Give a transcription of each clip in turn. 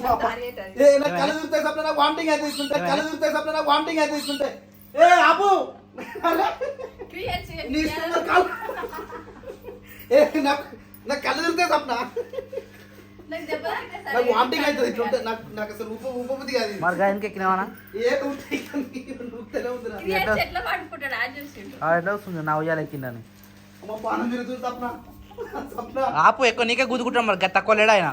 నాకు కళ్ళు తిరుగుతాయి సప్న నాకు వామిటింగ్ అవుతుంది ఇట్లుంటే నాకు అసలు ఉపబుద్ధి కాదు మరి గాయనకి ఎక్కినావా ఎట్లా వస్తుంది నా ఉయ్యాలు ఎక్కిందని ఆపు ఎక్కువ నీకే గుద్దుకుంటాం మరి తక్కువ లేడా ఆయన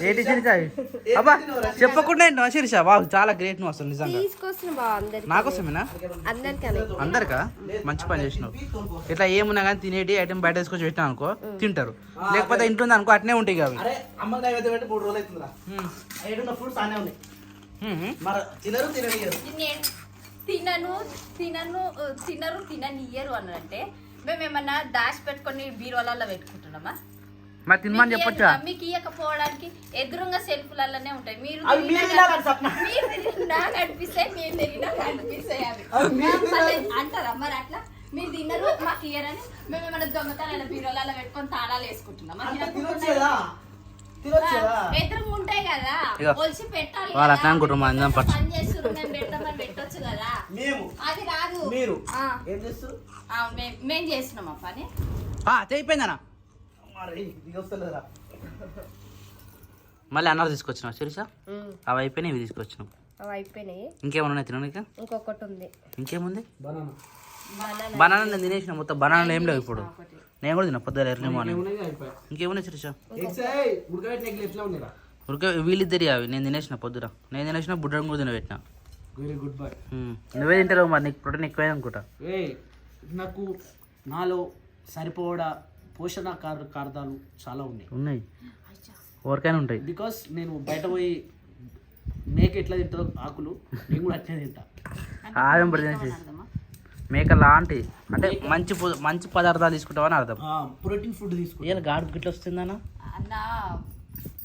ఏంటి శిరీష అబ్బా చెప్పకుండా ఏంటి శిరీష బాబు చాలా గ్రేట్ నువ్వు అసలు నిజంగా నాకోసమేనా అందరికా మంచి పని చేసినావు ఇట్లా ఏమున్నా కానీ తినేటి ఐటమ్ బయట తీసుకొచ్చి పెట్టినా అనుకో తింటారు లేకపోతే ఇంట్లో ఉంది అనుకో అట్నే ఉంటాయి అవి తిననియ్యరు అని అంటే మేము ఏమన్నా దాచి పెట్టుకొని బీరువాలలో పెట్టుకుంటున్నామా మరి తినమని చెప్పొచ్చు మీకు ఇవ్వకపోవడానికి ఎదురుగా సెల్ఫ్లలోనే ఉంటాయి మీరు నాకు అనిపిస్తాయి మీరు తిరిగినాక అనిపిస్తాయి అవి అంటారా మరి అట్లా మీరు తిన్నారు మాకు ఇయ్యరని మేము ఏమైనా దొంగతనాల బీరువాలలో పెట్టుకొని తాళాలు వేసుకుంటున్నాం ఎదురుగా ఉంటాయి కదా ఒలిసి పెట్టాలి పని చేస్తున్నారు మేము పెట్టమని పెట్టొచ్చు కదా అది రాదు మేము చేస్తున్నాం ఆ పని అయిపోయిందనా మళ్ళీ అన్నారు తీసుకొచ్చినావు శిరీష అవి అయిపోయినాయి ఇవి తీసుకొచ్చినావు అవి అయిపోయినాయి ఇంకేమన్నా తినడానికి ఇంకొకటి ఉంది ఇంకేముంది బనానా నేను తినేసిన మొత్తం బనానా ఏం లేవు ఇప్పుడు నేను కూడా తిన్నా పొద్దున ఎర్లీ మార్నింగ్ ఇంకేమున్నాయి శిరీష ఉడక వీళ్ళిద్దరి అవి నేను తినేసిన పొద్దున నేను తినేసిన బుడ్డం కూడా తినబెట్టిన నువ్వే తింటావు మరి నీకు ప్రోటీన్ ఎక్కువ అనుకుంటా నాకు నాలో సరిపోవడా పోషకార్థాలు చాలా ఉన్నాయి ఎవరికైనా ఉంటాయి బికాస్ నేను బయట పోయి మేక ఎట్లా తింటారో ఆకులు నేను కూడా అట్లనే తింటా ఆయం పడి మేక లాంటి అంటే మంచి పదార్థాలు తీసుకుంటావని అర్థం ప్రోటీన్ ఫుడ్ తీసుకుంటా ఇవాళ గాడుపు గిట్ల వస్తుందన్నా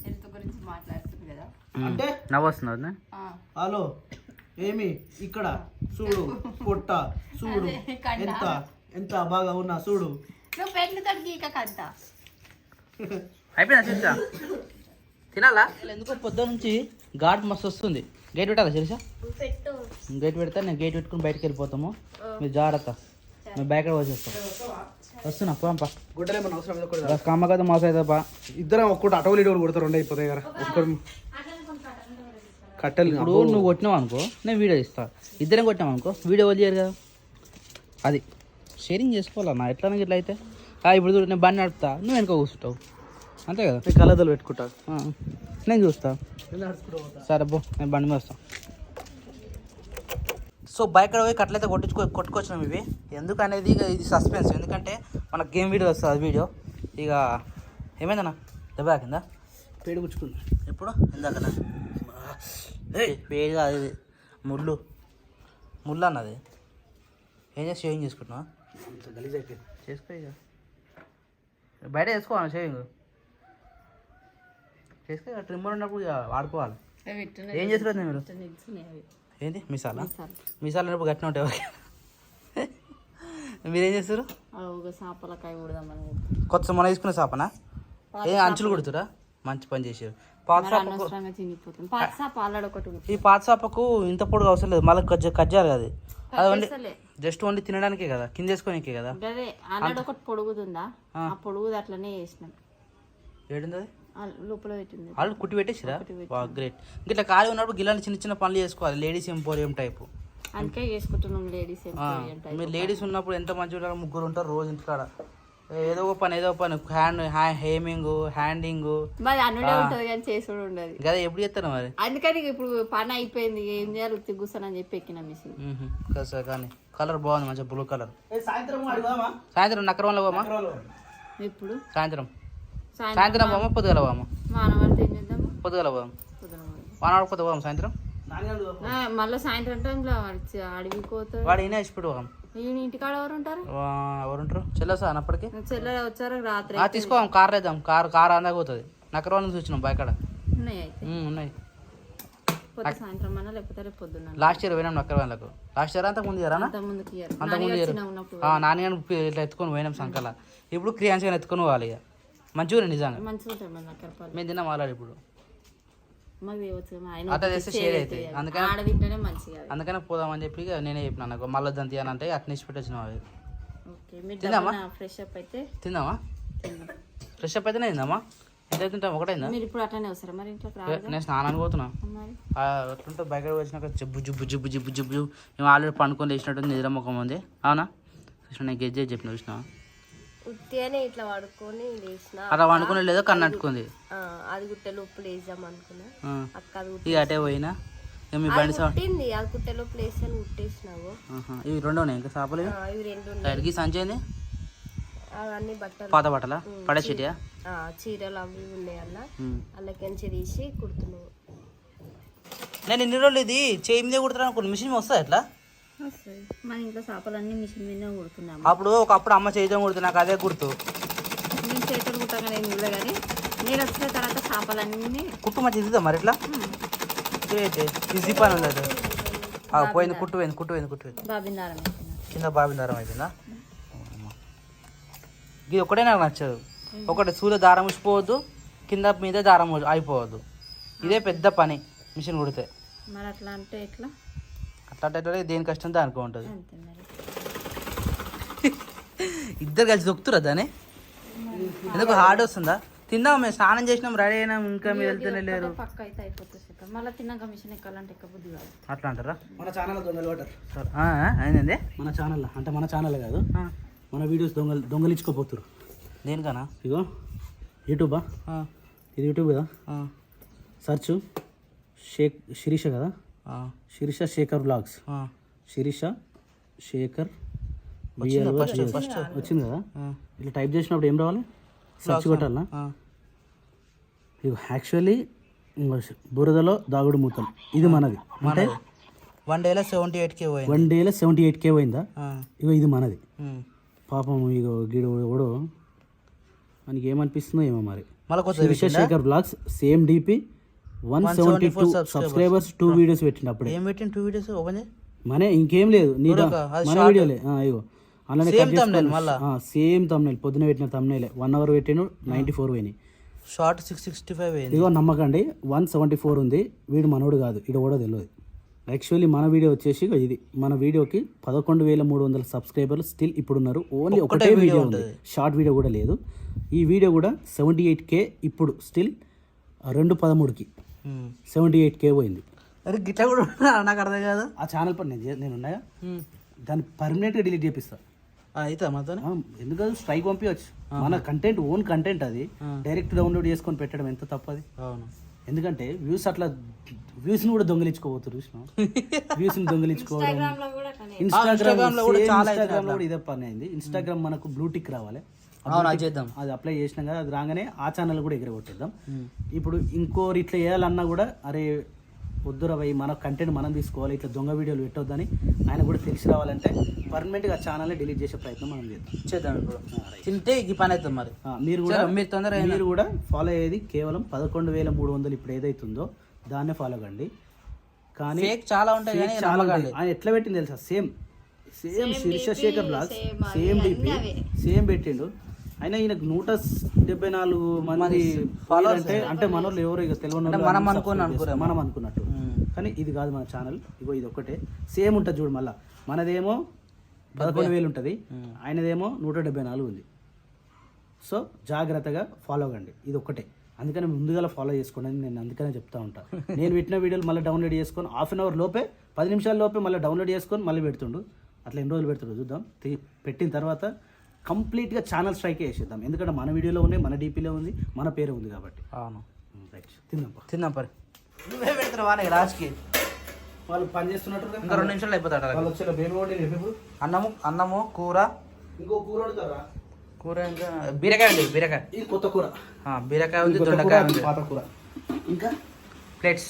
హెల్త్ గురించి మాట్లాడుతుంది కదా అంటే నవ్వు వస్తుంది హలో ఏమి ఇక్కడ చూడు పొట్ట చూడు ఎంత ఎంత బాగా ఉన్నా చూడు నువ్వు పెళ్ళితో గీకంట అయిపోయిందా శిరీష తినాలా ఎందుకో పొద్దున్న నుంచి ఘాట్ మస్తు వస్తుంది గేట్ పెట్టాలా శిరీష గేట్ పెడతా నేను గేట్ పెట్టుకుని బయటకు వెళ్ళిపోతాము మీరు జాగ్రత్త మేము బయట వచ్చేస్తాం వస్తున్నా పోంపా గుడ్డలేమన్నా అవసరం కమ్మ కదా మాసం అవుతాపా ఇద్దరం ఒక్కటి అటోలు ఇటోలు కొడతారు రెండు అయిపోతాయి కదా ఒక్కరు కట్టెలు ఇప్పుడు నువ్వు కొట్టినావు అనుకో నేను వీడియో ఇస్తా ఇద్దరం కొట్టినావు అనుకో వీడియో వదిలేరు కదా అది షేరింగ్ చేసుకోవాలన్నా ఎట్లా ఇట్లా అయితే ఇప్పుడు చూడు నేను బండి నడుపుతా నువ్వు వెనుక కూర్చుంటావు అంతే కదా కలదలు పెట్టుకుంటా నేను చూస్తా సరే బో నేను బండి మీద వస్తాను సో బైక్ పోయి కట్లయితే కొట్టుకొచ్చినాం ఇవి ఎందుకు అనేది ఇక ఇది సస్పెన్స్ ఎందుకంటే మన గేమ్ వీడియో వస్తుంది అది వీడియో ఇక ఏమైందన్నా దెబ్బ తాకిందా పేడు గుచ్చుకుంది ఎప్పుడు ఇందాకనా పేరు కాదు ఇది ముళ్ళు అన్నది ఏం చేసి షేవింగ్ చేసుకుంటున్నా గలీజ్ అయిపోయింది చేసుకో ఇక బయట వేసుకోవాలి షేవింగ్ చేసుకో ఇక ట్రిమ్మర్ ఉన్నప్పుడు ఇక వాడుకోవాలి ఏం చేస్తారు మీరు ఏంటి మిసాలా మిసాలు ఉన్నప్పుడు గట్టిన ఉంటాయి మీరేం చేస్తారు కొత్త మొన్న తీసుకున్న చేపనా ఏ అంచులు కుడుతురా మంచి పని చేసారు పాత ఈ పాత చేపకు ఇంత పొడుగు అవసరం లేదు మళ్ళీ కజ్జారు అది అది వండి జస్ట్ వండి తినడానికే కదా కింద వేసుకోనికే కదా ఒకటి పొడుగుతుందా ఆ పొడుగు అట్లనే చేసినాం ఏడుంది అది లోపల పెట్టింది వాళ్ళు కుట్టి పెట్టేసిరా గ్రేట్ ఇట్లా ఖాళీ ఉన్నప్పుడు గిలాంటి చిన్న చిన్న పనులు చేసుకోవాలి లేడీస్ ఎంపోరియం టైపు అందుకే చేసుకుంటున్నాం లేడీస్ మీరు లేడీస్ ఉన్నప్పుడు ఎంత మంచిగా ముగ్గురు ఉంటారు రోజు ఇంటికాడ ఏదో ఒక పని హేమింగ్ హ్యాండింగ్ మరి అన్నుడే ఉంటుంది కానీ చేసుడు ఉండదు కదా ఎప్పుడు చేస్తారు మరి అందుకని ఇప్పుడు పని అయిపోయింది ఏం చేయాలి ఉత్తి కూర్చొని చెప్పి ఎక్కిన మిషన్ కదా కానీ కలర్ బాగుంది మంచిగా బ్లూ కలర్ సాయంత్రం నక్కరంలో పోమా ఇప్పుడు సాయంత్రం పోమా పొద్దుగల పోమా పొద్దుగల పోదాం వానవాడకపోతే పోదాం సాయంత్రం మళ్ళీ సాయంత్రం టైంలో అడవికి పోతాడు వాడు ఈయన ఇచ్చిపెట్టు పోదాం ఇంటికాడ ఎవరుంటారు చెల్లెసా అన్నప్పటికీ చెల్లె వచ్చారు రాత్రి తీసుకోదాం కార్ వేద్దాం కార్ అందాక పోతుంది నక్కరవాళ్ళ నుంచి వచ్చినాం బయకాడ ఉన్నాయి ఉన్నాయి పొద్దు సాయంత్రం అన్నా లేకపోతే రేపు పొద్దున్న లాస్ట్ ఇయర్ పోయినాం నక్కర వాళ్ళకు. లాస్ట్ ఇయర్ అంతా ముందు ఇయర్ ముందుకి అంత ముందు ఇయర్ నాన్నగారు ఇట్లా ఎత్తుకొని పోయినాం సంకల. ఇప్పుడు క్రియాన్స్ గాని ఎత్తుకొని పోవాలి. ఇక మంచిగా నిజంగా మంచిగా ఉంటాయి మన నక్కరపాలు. మేము తిన్నాం ఆల్రెడీ. ఇప్పుడు మాకు తేవచ్చు అట్లా తెస్తే షేర్ అవుతాయి. అందుకని ఆడ తింటేనే మంచిగా. అందుకనే పోదామని చెప్పి ఇక నేనే చెప్పినా నాకు మళ్ళీ దంతి అని అంటే అట్నే పెట్టేసిన అవి. ఓకే మీరు తిందామా? ఫ్రెష్ అప్ అయితే తిందామా? ఫ్రెష్ అప్ అయితేనే తిందామా? ఎంత తింటాం ఒకటైందా? మీరు ఇప్పుడు అట్లనే వస్తారా మరి ఇంట్లోకి రాదు నేను స్నానానికి పోతున్నా. అట్లుంటే బయట వచ్చినాక జబ్బు జబ్బు జబ్బు జబ్బు జబ్బు మేము ఆల్రెడీ పండుకొని లేచినట్టు నిద్ర ముఖం ఉంది. అవునా కృష్ణ? నేను గెజ్జే చెప్పిన చూసిన ఉత్తిగానే ఇట్లా పడుకొని లేచిన అలా వండుకుని లేదో కన్ను అంటుకుంది. అది గుట్టెలు ఉప్పులు వేద్దాం అనుకున్నా అక్క ఇక అటే పోయినా ఇక మీ బండి కుట్టింది. అది గుట్టెలు ఉప్పులు వేసి కుట్టేసినావు. ఇవి రెండు ఉన్నాయి ఇంకా చేపలు. ఇవి రెండు సైడ్కి సంచి అయింది. అవన్నీ బట్టలు పాత బట్టలా పడేసిటియా? చీరలు అవి ఉన్నాయి అన్న అల్లకెంచి తీసి కుడుతున్నావు. నేను ఇన్ని రోజులు ఇది చేయి మీదే కుడుతున్నాను అనుకున్నాను. మిషన్ వస్తుంది ఎట్లా? మన ఇంట్లో చేపలన్నీ మిషన్ మీదే కుడుతున్నాము. అప్పుడు ఒకప్పుడు అమ్మ చేతితో కుడుతుంది. నాకు అదే గుర్తు. నేను చేతులు కుట్టగా నేను చూడలే కానీ నేను వచ్చిన తర్వాత చేపలన్నీ కుట్టు మంచి ఇద్దా మరి ఇట్లా ఈజీ పని ఉండదు. పోయింది కుట్టు పోయింది కుట్టు పోయింది కుట్టు పోయింది. బాబిందారం కింద బాబిందారం అయిపోయిందా? ఇది ఒకటే నాకు నచ్చదు. ఒకటి సూర్య దారం ఉసిపోవద్దు, కింద మీద దారం అయిపోవద్దు. ఇదే పెద్ద పని మిషన్ కుడితే. మరి అట్లా అంటే ఎట్లా? అట్లా అంటే దేని కష్టం దానికి ఉంటుంది. అంతే మరి. ఇద్దరు కలిసి దొక్కుతురా దాన్ని? ఎందుకు హార్డ్ వస్తుందా? తిందాం, మేము స్నానం చేసినాం రెడీ అయినాం, ఇంకా మీరు వెళ్తూనే లేరు. పక్క అయితే అయిపోతుంది. మళ్ళీ తిన్నాక మిషన్ ఎక్కాలంటే ఎక్కబుద్ధి కాదు. అట్లా అంటారా? మన ఛానల్ దొంగలు పడ్డారు. అయిందండి మన ఛానల్ అంటే మన ఛానల్ కాదు, మన వీడియోస్ దొంగలించుకోపోతురు. దేనికనా? ఇగో యూట్యూబా, ఇది యూట్యూబ్ కదా, సర్చ్ శిరీష కదా, శిరీష శేఖర్ వ్లాగ్స్, శిరీష శేఖర్ వచ్చింది కదా. ఇట్లా టైప్ చేసినప్పుడు ఏం రావాలి? సర్చ్ కొట్టాలనా? ఇగో యాక్చువల్లీ బురదలో దాగుడు మూతలు ఇది మనది. అంటే 1 డేలో 78K పోయింది. 1 డేలో 78K పోయిందా? ఇగో ఇది మనది. పాపం ఇగో గీడు ఎవడో మనకి ఏమనిపిస్తుందో ఏమో మరి. Shekhar blogs same DP 172 subscribers 2 videos పెట్టిండు. అప్పుడు ఏం పెట్టిండు? 2 వీడియోస్ ఓపెన్ చేయి. మనే ఇంకేం లేదు, మన వీడియోలే. ఇగో అలానే సేమ్ తమ్నైల్ పొద్దున పెట్టిన తమ్నైలే 1 అవర్ పెట్టిను 94 పోయినాయి. షార్ట్ 665 పోయింది. ఇగో నమ్మకండి 174 ఉంది. వీడు మనోడు కాదు, ఇది కూడా తెలియదు. యాక్చువల్లీ మన వీడియో వచ్చేసి ఇది మన వీడియోకి 11,300 సబ్స్క్రైబర్లు స్టిల్ ఇప్పుడు ఉన్నారు. ఓన్లీ ఒకటే వీడియో ఉంది, షార్ట్ వీడియో కూడా లేదు. ఈ వీడియో కూడా 78K ఇప్పుడు స్టిల్ 2/13కి 78K పోయింది. అరే గిట్లా కూడా నాకు అర్థం కాదు. ఆ ఛానల్ పని నేను ఉన్నాయా, దాన్ని పర్మనెంట్గా డిలీట్ చేపిస్తా. అయితే మాతో ఎందుకంటే స్ట్రైక్ పంపించవచ్చు. మన కంటెంట్ ఓన్ కంటెంట్ అది డైరెక్ట్ డౌన్లోడ్ చేసుకొని పెట్టడం ఎంత తప్పది. అవును, ఎందుకంటే వ్యూస్ని కూడా దొంగిలించుకోబోతున్నారు. వ్యూస్ని దొంగిలించుకోవడం ఇన్స్టాగ్రామ్ లో కూడా ఇదే పని అయింది. ఇన్స్టాగ్రామ్ మనకు బ్లూ టిక్ రావాలి, చేద్దాం. అది అప్లై చేసినాం కదా, అది రాగానే ఆ ఛానల్ కూడా ఎగరగొట్టేద్దాం. ఇప్పుడు ఇంకోరు ఇట్లా చేయాలన్నా కూడా అరే వద్దురా భయ్, మన కంటెంట్ మనం తీసుకోవాలి, ఇట్లా దొంగ వీడియోలు పెట్టొద్దని ఆయన కూడా తెలిసి రావాలంటే పర్మనెంట్గా ఆ ఛానల్ని డిలీట్ చేసే ప్రయత్నం మనం చేద్దాం. ఇప్పుడు తింటే ఈ పని అవుతుంది. మరి మీరు కూడా ఫాలో అయ్యేది కేవలం 11,300 ఇప్పుడు ఏదైతుందో దాన్నే ఫాలో కండి. కానీ చాలా ఉంటాయి, ఆయన ఎట్లా పెట్టింది తెలుసా? Same Sirisha Shekhar blogs same DP same పెట్టిండు. అయినా ఈయనకు 174 మంది ఫాలోవర్స్ అంటే మనోళ్ళు ఎవరు ఇక తెలియని మనం అనుకున్నట్టు. కానీ ఇది కాదు మన ఛానల్. ఇగో ఇది ఒక్కటే సేమ్ ఉంటుంది చూడు. మళ్ళీ మనదేమో 11,000 ఉంటుంది, ఆయనదేమో 174 ఉంది. సో జాగ్రత్తగా ఫాలో కండి, ఇది ఒక్కటే. అందుకని ముందుగా ఫాలో చేసుకోండి అని నేను అందుకనే చెప్తా ఉంటాను. నేను పెట్టిన వీడియోలు మళ్ళీ డౌన్లోడ్ చేసుకొని ½ అన్ అవర్ లోపే 10 నిమిషాల లోపే మళ్ళీ డౌన్లోడ్ చేసుకొని మళ్ళీ పెడుతుండు. అట్లా ఎన్ని రోజులు పెడుతుండో చూద్దాం. పెట్టిన తర్వాత కంప్లీట్గా ఛానల్ స్ట్రైక్ చేసేద్దాం. ఎందుకంటే మన వీడియోలో ఉన్నాయి, మన డీపీలో ఉంది, మన పేరు ఉంది కాబట్టి. అవును, రైట్, తిందాం పరి. నువ్వే పెడతావా రాజుకి? వాళ్ళు పని చేస్తున్నట్టు ఇంకా 2 నిమిషాలు అయిపోతాడు. వాళ్ళు వచ్చే బేబీ అన్నము కూర, ఇంకో కూర వండుతారా? కూర ఇంకా బీరకాయ ఉంది. బీరకాయ ఇది కొత్త కూర. బీరకాయ ఉంది, దొండకాయ ఉంది, పాత కూర. ఇంకా ప్లేట్స్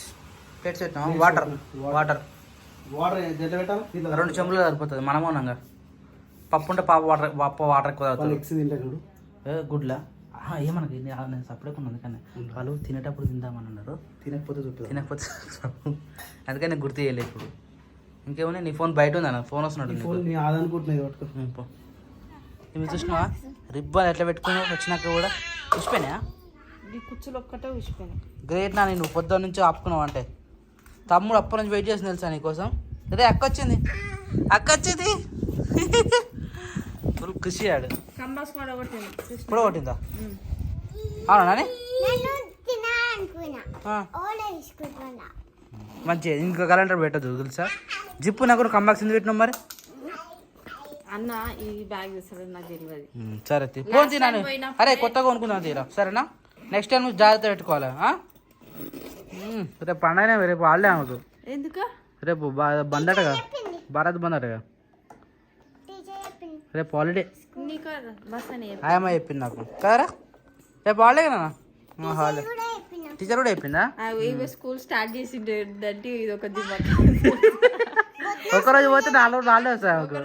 పెట్టాం. వాటర్ ఎట్లా పెట్టాలి? 2 చెంబులు సరిపోతుంది. మనమోనంగా పప్పు ఉంటే పప్పు వాటర్ ఎక్కువ తాగుతాడు. ఎగ్స్ తింటా చూడు. గుడ్లా ఏమనకి నేను సపరేట్ ఉన్నాను కానీ వాళ్ళు తినేటప్పుడు తిందామని అన్నారు. తినకపోతే చూపుతా. తినకపోతే అందుకని నేను గుర్తు చేయలేదు ఇప్పుడు. ఇంకేమన్నా నీ ఫోన్ బయట ఉందా? ఫోన్ వస్తున్నాడు. ఫోన్ నీ ఆదనుకుంటున్నాయి పట్టుకో. ఇవి చూసినావా రిబ్బన్ ఎట్లా పెట్టుకున్నావు వచ్చినాక కూడా ఉసిపోయినా ఈ కుచ్చులు ఒక్కటే ఉసిపోయినాయి. గ్రేట్ నా నేను పొద్దున్న నుంచి ఆపుకున్నావు అంటే తమ్ముడు అప్పటి నుంచి వెయిట్ చేసి తెలుసా నీకోసం. అదే అక్క వచ్చింది ఫుల్ ఖుషి ఆడు. కంబాస్ కూడా కొట్టింది. ఇప్పుడు కొట్టిందా? అవునా నాని మంచిగా ఇంకో క్యాలెండర్ పెట్టదు తెలుసా. జిప్పు నాకు కంబాక్స్ ఎందుకు పెట్టినావు మరి? అన్న ఈ బ్యాగ్ తీస్తాడు నాకు తెలియదు. సరే ఫోన్ తిన్నాను. అరే కొత్తగా కొనుక్కుందాం తీరా సరేనా. నెక్స్ట్ టైం నువ్వు జాగ్రత్త పెట్టుకోవాలి. రేపు పండగనే రేపు వాళ్ళే ఆమెకు. ఎందుకు రేపు బందటగా భారత్ బందటగా రేపు హాలిడే. నీకు బస్ అని ఆయమ్మ చెప్పింది నాకు కదరా రేపు హాలిడే కదా. హాలిడే టీచర్ కూడా చెప్పిందా? స్కూల్ స్టార్ట్ చేసిండే ఇది ఒక ఒకరోజు పోతే 4 రోజులు హాలిడే వస్తాయి ఆమెకు.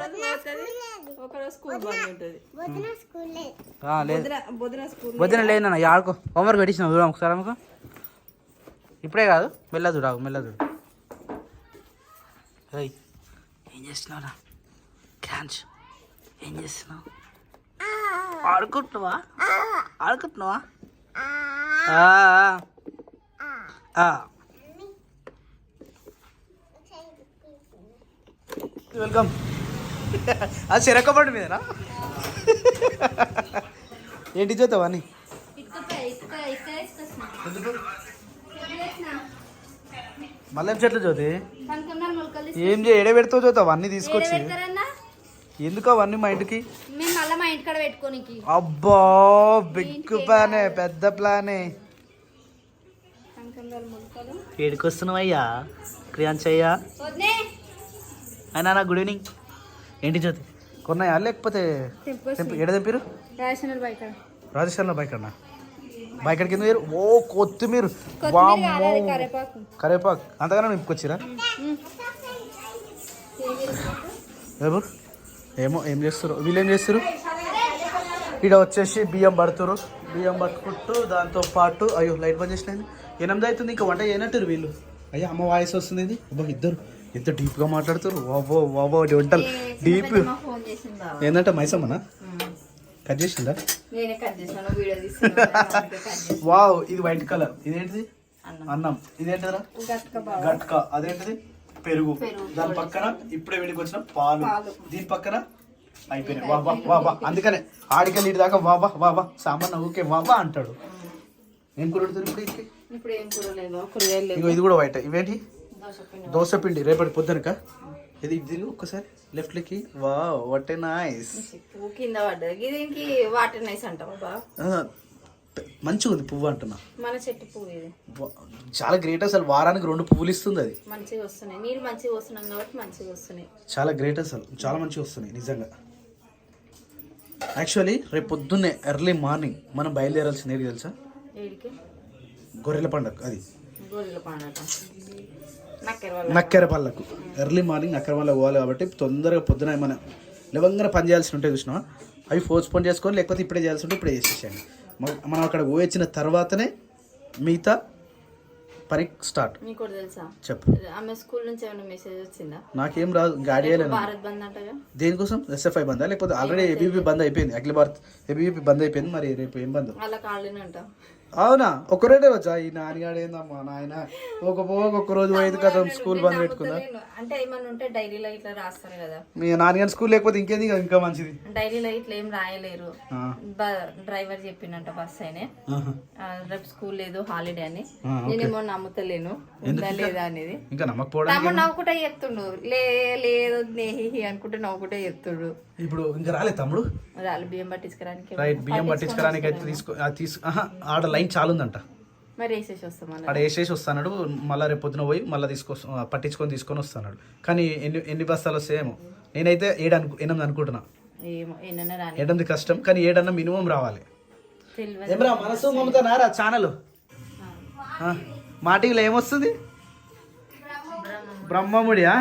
ఒకరోజు స్కూల్ బంద్ ఉంటుంది. లేదు వదిన లేదన్న ఆడుకో. హోంవర్క్ పెట్టించిన చూడ ఒకసారి ఆమెకు. ఇప్పుడే కాదు మెల్ల చూడు. ఏం చేస్తున్నావురా క్యాన్స్? ఏం చేస్తున్నావు? ఆడుకుంటున్నావా? వెల్కమ్. అది చెరకబడి మీదనా ఏంటి చూద్దావా అని మళ్ళీ చెట్లు చూద్ది ఏం ఎడే పెడతావు చూద్దావు అన్నీ తీసుకొచ్చి. ఎందుకు అవన్నీ మా ఇంటికి? అబ్బా బిగ్ ప్లానే పెద్ద ప్లానే. ఏడికొస్తున్నావయ్యా క్రియాంశయ్యా? అయినా నా గుడ్ ఈవినింగ్. ఏంటి జ్యోతి కొన్నాయా లేకపోతే ఏడ తెంపారు? రాజస్థాన్లో బైక్ అన్నా. బైక్ కింద మీరు ఓ కొత్తిమీర కరేపాకు అంతగానో నింపుకొచ్చిరా? ఏమో ఏం చేస్తారు వీళ్ళు? ఏం చేస్తారు ఇక్కడ వచ్చేసి బియ్యం పట్టుకుంటూ దాంతో పాటు అయ్యో లైట్ బంద్ చేసినది 8 అవుతుంది ఇంకా వంట చేయనట్టు వీళ్ళు. అయ్యా అమ్మ వాయిస్ వస్తుంది. ఇది అబ్బా ఇద్దరు ఎంత డీప్గా మాట్లాడుతారు. వాబో వంటలు డీప్. ఏంటంటే మైసమ్మనా కట్ చేసిందా? వావ్ ఇది వైట్ కలర్. ఇదేంటిది? అన్నం. ఇదేంటిదా? గట్క. అదేంటిది? పెరుగు. దాని పక్కన ఇప్పుడే వేడికి వచ్చిన పాలు. దీని పక్కన అయిపోయినాయి. వాబా అందుకనే ఆడికెళ్ళి ఇటు దాకా వాబా సామాన్ ఊకే వాబా అంటాడు. ఏం కూర ఇప్పుడు ఇగో ఇది కూడా వైట్. ఇవేంటి? దోశ పిండి రేపటి పొద్దునక. ఇది తిరిగి ఒక్కసారి left Lucky. Wow what a nice. కింద పడ్డది. దీనికి వాటర్ నైస్ అంటావా? మంచిగా ఉంది పువ్వు అంటున్నా. మన చెట్టు పువ్వు ఇది. చాలా గ్రేట్ అసలు. వారానికి 2 పువ్వులు ఇస్తుంది అది. మంచిగా వస్తున్నాయి. నీళ్ళు మంచిగా వస్తున్నాం కాబట్టి మంచిగా వస్తున్నాయి. చాలా గ్రేట్ అసలు. చాలా మంచిగా వస్తున్నాయి నిజంగా. యాక్చువల్లీ రేపు పొద్దున్నే ఎర్లీ మార్నింగ్ మనం బయలుదేరాల్సింది ఏది తెలుసా? గొర్రెల పండుగ. అది నక్కెరపల్లకు ఎర్లీ మార్నింగ్ నక్కెరపల్లకు పోవాలి కాబట్టి తొందరగా పొద్దున మనం లేవంగానే పని చేయాల్సి ఉంటాయి చూసినావా? అవి పోస్ట్పోన్ చేసుకొని లేకపోతే ఇప్పుడే చేయాల్సి ఉంటే ఇప్పుడే చేసేసాను. మనం అక్కడ పోయొచ్చిన తర్వాతనే మిగతా పని స్టార్ట్. మీకు తెలుసా? చెప్పు. ఆమె స్కూల్ నుంచి ఏమైనా మెసేజ్ వచ్చిందా? నాకేం రాదు. గాడి భారత్ బంద్ అంటగా. దేనికోసం? SFI బందా లేకపోతే ఆల్రెడీ ABVP బంద్ అయిపోయింది. అఖిల భారత్ ABVP బంద్ అయిపోయింది. మరి రేపు ఏం బంద్? అలా కాళ్ళనే అంట. అవునా? ఒక్కరోజే వచ్చా ఈ నాన్నగాడు? ఏందమ్మా నాయన ఒక్క రోజు పోయేది కదా స్కూల్ బంద్ పెట్టుకున్నా. అంటే ఏమన్నా ఉంటే డైరీలో ఇట్లా రాస్తారు కదా. మీ నాన్నగారి స్కూల్ లేకపోతే ఇంకేంది ఇంకా మంచిది. డైరీలో ఇట్లా ఏం రాయలేరు. డ్రైవర్ చెప్పిండంట బస్ అయినా రేపు స్కూల్ లేదు హాలిడే అని. నేనేమో నమ్ముతలేను ఉందా లేదా అనేది. ఇంకా నమ్మకపోవడం. తమ్ముడు నవ్వుకుంటే చెప్తుండు. లేదు నేహి అనుకుంటే నవ్వుకుంటే చెప్తుండు. ఇప్పుడు ఇంకా రాలేదు తమ్ముడు. రాళ్ళు బియ్యం పట్టించుకోవడానికి. రైట్ బియ్యం పట్టించుకోవడానికి అయితే ఆడ లైన్ చాలా ఉందంట. మరి వేసేసి వస్తాం. ఆడ వేసేసి వస్తాడు. మళ్ళీ రేపు పొద్దున పోయి మళ్ళీ తీసుకొని వస్తాడు. కానీ ఎన్ని బస్తాలు వస్తాయేమో. నేనైతే 8 అనుకుంటున్నా. 8 కష్టం కానీ 7 మినిమం రావాలి. ఏమరా మనసు మమతనారా ఛానల్ మా టీవీలో ఏమొస్తుంది? బ్రహ్మముడియా?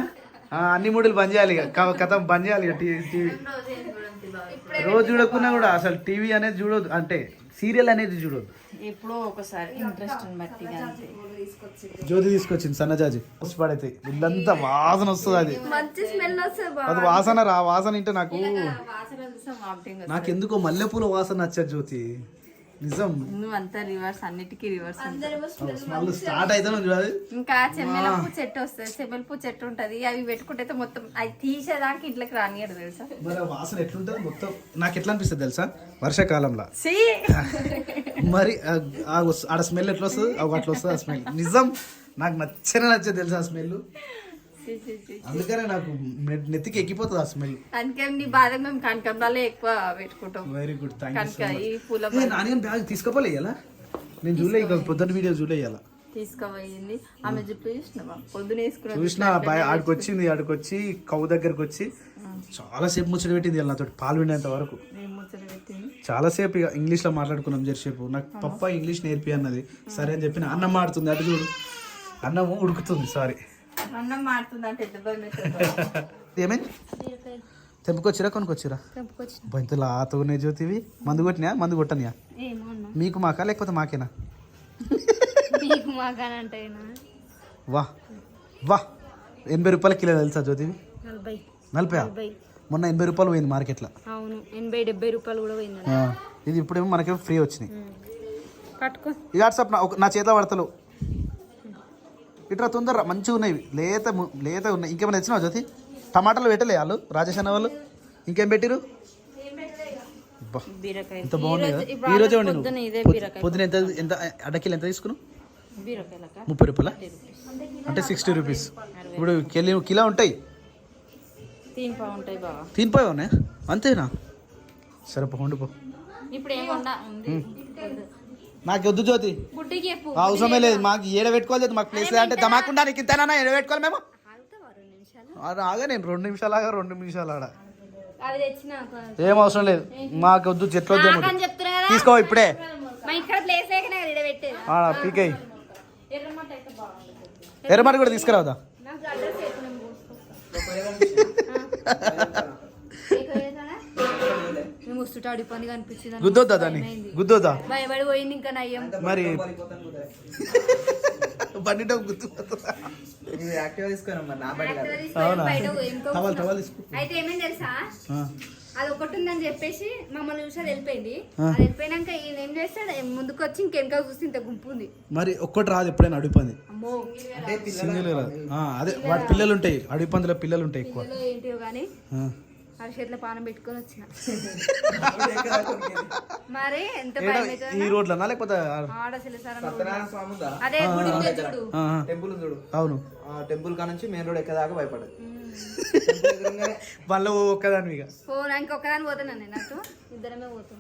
అన్ని ముడులు బంద్ చేయాలి ఇక. కథ బంద్ చేయాలి ఇక. టీవీ రోజు చూడకున్నా కూడా అసలు టీవీ అనేది చూడదు. అంటే సీరియల్ అనేది చూడొద్దు. ఎప్పుడో ఒకసారి ఇంట్రెస్ట్ బట్టి అంతే. జ్యోతి తీసుకొచ్చింది సన్నజాజి పడైతే ఇల్లంతా వాసన వస్తుంది. అది మంచి స్మెల్ వస్తుంది. అది వాసన వాసన ఇంటే నాకు వామిటింగ్ నాకెందుకో మల్లెపూల వాసన నచ్చదు జ్యోతి. నిజం నువ్వు అంతా రివర్స్, అన్నిటికీ రివర్స్. స్మెల్ స్టార్ట్ అయితే చూడాలి. ఇంకా చెమ్మెల పూ చెట్టు వస్తుంది, చెమ్మెల పూ చెట్టు ఉంటది. అవి పెట్టుకుంటే మొత్తం అది తీసేదాకా ఇంట్లోకి రానియడు తెలుసా. మరి ఆ వాసన ఎట్లుంటది మొత్తం నాకు ఎట్లా అనిపిస్తుంది తెలుసా వర్షాకాలంలో. మరి ఆడ స్మెల్ ఎట్లా వస్తుంది అట్లా వస్తుంది ఆ స్మెల్. నిజం నాకు నచ్చదు తెలుసా ఆ స్మెల్. అందుకనే నాకు నెత్తికి ఎక్కిపోతుంది ఆ స్మెల్. అందుకే నీ బాధ మేము కనకంబరాలే ఎక్కువ పెట్టుకుంటాం. వెరీ గుడ్, కనుక ఈ పూల నాని బ్యాగ్ తీసుకోపోలే ఇలా నేను చూడలే. ఇక పొద్దున్న వీడియో చూడలే ఇలా తీసుకుపోయింది ఆమె చెప్పి చూసినావా పొద్దున వేసుకున్నా. చూసిన ఆడికొచ్చింది, ఆడికొచ్చి కౌ దగ్గరకు వచ్చి చాలా సేపు ముచ్చట పెట్టింది ఇలా నాతో పాలు వినేంత వరకు. చాలాసేపు ఇక ఇంగ్లీష్లో మాట్లాడుకున్నాం జరసేపు. నాకు పప్ప ఇంగ్లీష్ నేర్పి అన్నది. సరే అని చెప్పిన. అన్నం మాడుతుంది అటు చూడు, అన్నము ఉడుకుతుంది. సారీ అన్నం మాడుతుంది అంటే ఏమైంది తెంపుకొచ్చిరా కొనుకొచ్చిరా? ఇంత లాతోనే జ్యోతివి. మందు కొట్టినా మందు కొట్టనియా? మీకు మాకా లేకపోతే మాకేనా? వా వా 80 రూపాయల కిలో తెలుసా జ్యోతివి? 40. మొన్న 80 రూపాయలు పోయింది మార్కెట్లో. అవును 80-70 రూపాయలు కూడా పోయింది. ఇది ఇప్పుడేమో మనకేమో ఫ్రీ వచ్చినాయి. పట్టుకో ఇక వాట్సాప్ నా చేతిలో పడతలు ఇట్లా తొందర మంచిగా ఉన్నాయి. లేత ఉన్నాయి. ఇంకేమైనా తెచ్చినావు జ్యోతి? టమాటాలు పెట్టలే వాళ్ళు రాజేష్ అన్న వాళ్ళు? ఇంకేం పెట్టిరు? ఎంత బాగున్నాయి కదా. ఈ రోజే ఉండి పొద్దున ఎంత అడ్డకిలో ఎంత తీసుకున్నావు? 30 రూపాయల అంటే 60 రూపీస్. ఇప్పుడు కిలో ఉంటాయి, 3 పావు ఉంటాయి బాగా. 3 పావు ఉన్నాయి అంతేనా? సరే వండుకో. ఇప్పుడు ఏమన్నా నాకు వద్దు జ్యోతి, అవసరమే లేదు. మాకు ఏడ పెట్టుకోలేదు, మాకు ప్లేస్ అంటే దమాకుండా నీకు ఇంతేనా ఏడ పెట్టుకోవాలి మేము? ఆగా నేను 2 నిమిషాలు ఆగా 2 నిమిషాలు ఆడ ఏం అవసరం లేదు. మాకు వద్దు, చెట్లు వద్దు. తీసుకో ఇప్పుడే పీకై. ఎర్రమాట కూడా తీసుకురావదా? గుద్దొద్దా దాన్ని? గుద్దొద్దా మరి? బండి గుర్తు అయితే ఏమేమి తెలుసా, అది ఒకటి ఉందని చెప్పేసి మమ్మల్ని చూసి వెళ్ళిపోయింది. అది వెళ్ళిపోయినాక ఈయన ఏం చేస్తాడు, ముందుకు వచ్చి ఇంకెనక చూస్తే ఇంత గుంపు ఉంది. మరి ఒక్కటి రాదు ఎప్పుడైనా అడుగుపంది. సింగిల్ రాదు. అదే వాటి పిల్లలు ఉంటాయి, అడుగు పందుల పిల్లలు ఉంటాయి ఎక్కువ. ఏంటివో కానీ అరిచేతిలో పానం పెట్టుకొని వచ్చిన. మరి ఎంత ఈ రోడ్లనా లేకపోతే అదే గుడి చూడు, టెంపుల్ చూడు. అవును, టెంపుల్ కా నుంచి మెయిన్ రోడ్ ఎక్కదాకా భయపడదు. వాళ్ళు ఒక్కదాని ఇంకొకదాని పోతున్నా నేను, అటు ఇద్దరమే పోతాం.